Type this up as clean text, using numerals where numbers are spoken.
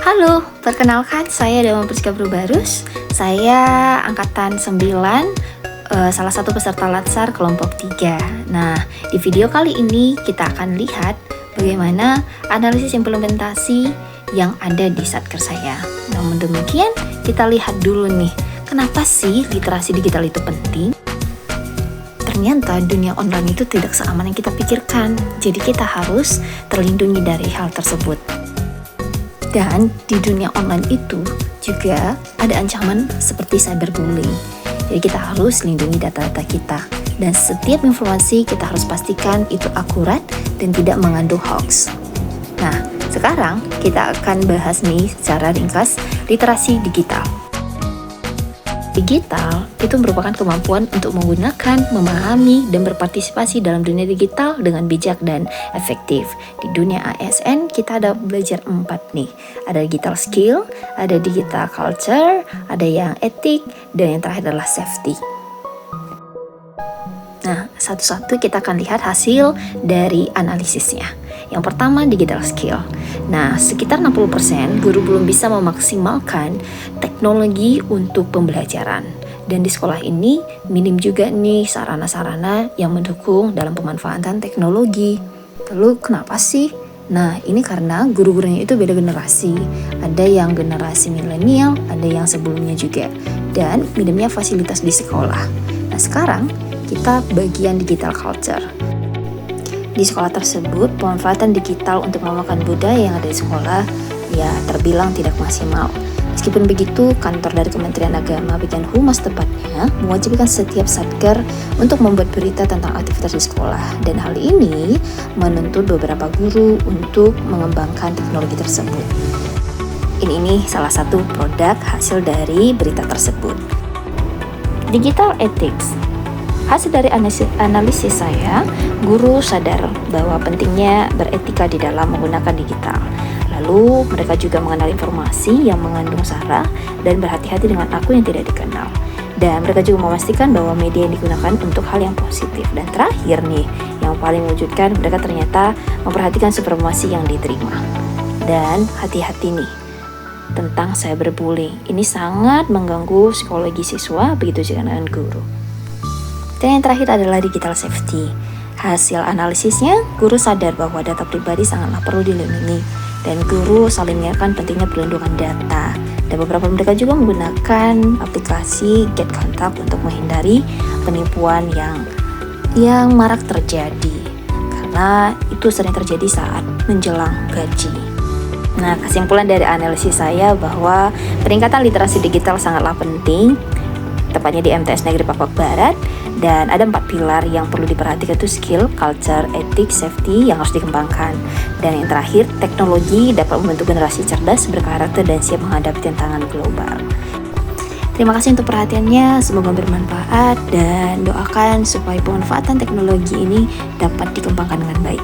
Halo, perkenalkan saya Dama Priska Prubarus. Saya angkatan 9, salah satu peserta Latsar kelompok 3. Nah, di video kali ini kita akan lihat bagaimana analisis implementasi yang ada di Satker saya. Namun demikian, kita lihat dulu nih, kenapa sih literasi digital itu penting? Ternyata dunia online itu tidak seaman yang kita pikirkan, jadi kita harus terlindungi dari hal tersebut. Dan di dunia online itu juga ada ancaman seperti cyberbullying. Jadi kita harus lindungi data-data kita. Dan setiap informasi kita harus pastikan itu akurat dan tidak mengandung hoax. Nah, sekarang kita akan bahas nih secara ringkas literasi digital. Digital itu merupakan kemampuan untuk menggunakan, memahami, dan berpartisipasi dalam dunia digital dengan bijak dan efektif. Di dunia ASN kita ada belajar 4 nih. Ada digital skill, ada digital culture, ada yang etik, dan yang terakhir adalah safety. Nah, satu-satu kita akan lihat hasil dari analisisnya. Yang pertama, digital skill. Nah, sekitar 60% guru belum bisa memaksimalkan teknologi untuk pembelajaran. Dan di sekolah ini minim juga nih sarana-sarana yang mendukung dalam pemanfaatan teknologi. Lalu kenapa sih? Nah, ini karena guru-gurunya itu beda generasi. Ada yang generasi milenial, ada yang sebelumnya juga. Dan minimnya fasilitas di sekolah. Nah, sekarang kita bagian digital culture. Di sekolah tersebut, pemanfaatan digital untuk mengamalkan budaya yang ada di sekolah ya terbilang tidak maksimal. Meskipun begitu, kantor dari Kementerian Agama bagian Humas tepatnya mewajibkan setiap satker untuk membuat berita tentang aktivitas di sekolah. Dan hal ini menuntut beberapa guru untuk mengembangkan teknologi tersebut. Ini salah satu produk hasil dari berita tersebut. Digital ethics. Hasil dari analisis saya, guru sadar bahwa pentingnya beretika di dalam menggunakan digital. Lalu mereka juga mengenal informasi yang mengandung sara dan berhati-hati dengan akun yang tidak dikenal. Dan mereka juga memastikan bahwa media yang digunakan untuk hal yang positif. Dan terakhir nih, yang paling mewujudkan, mereka ternyata memperhatikan informasi yang diterima. Dan hati-hati nih tentang cyberbullying. Ini sangat mengganggu psikologi siswa, begitu juga dengan guru. Dan yang terakhir adalah digital safety. Hasil analisisnya, guru sadar bahwa data pribadi sangatlah perlu dilindungi dan guru saling mengingatkan pentingnya perlindungan data. Dan beberapa mereka juga menggunakan aplikasi Get Contact untuk menghindari penipuan yang marak terjadi karena itu sering terjadi saat menjelang gaji. Nah, kesimpulan dari analisis saya bahwa peningkatan literasi digital sangatlah penting, tepatnya di MTS Negeri Papua Barat. Dan ada 4 pilar yang perlu diperhatikan, itu skill, culture, ethics, safety yang harus dikembangkan. Dan yang terakhir, teknologi dapat membentuk generasi cerdas, berkarakter, dan siap menghadapi tantangan global. Terima kasih untuk perhatiannya, semoga bermanfaat dan doakan supaya pemanfaatan teknologi ini dapat dikembangkan dengan baik.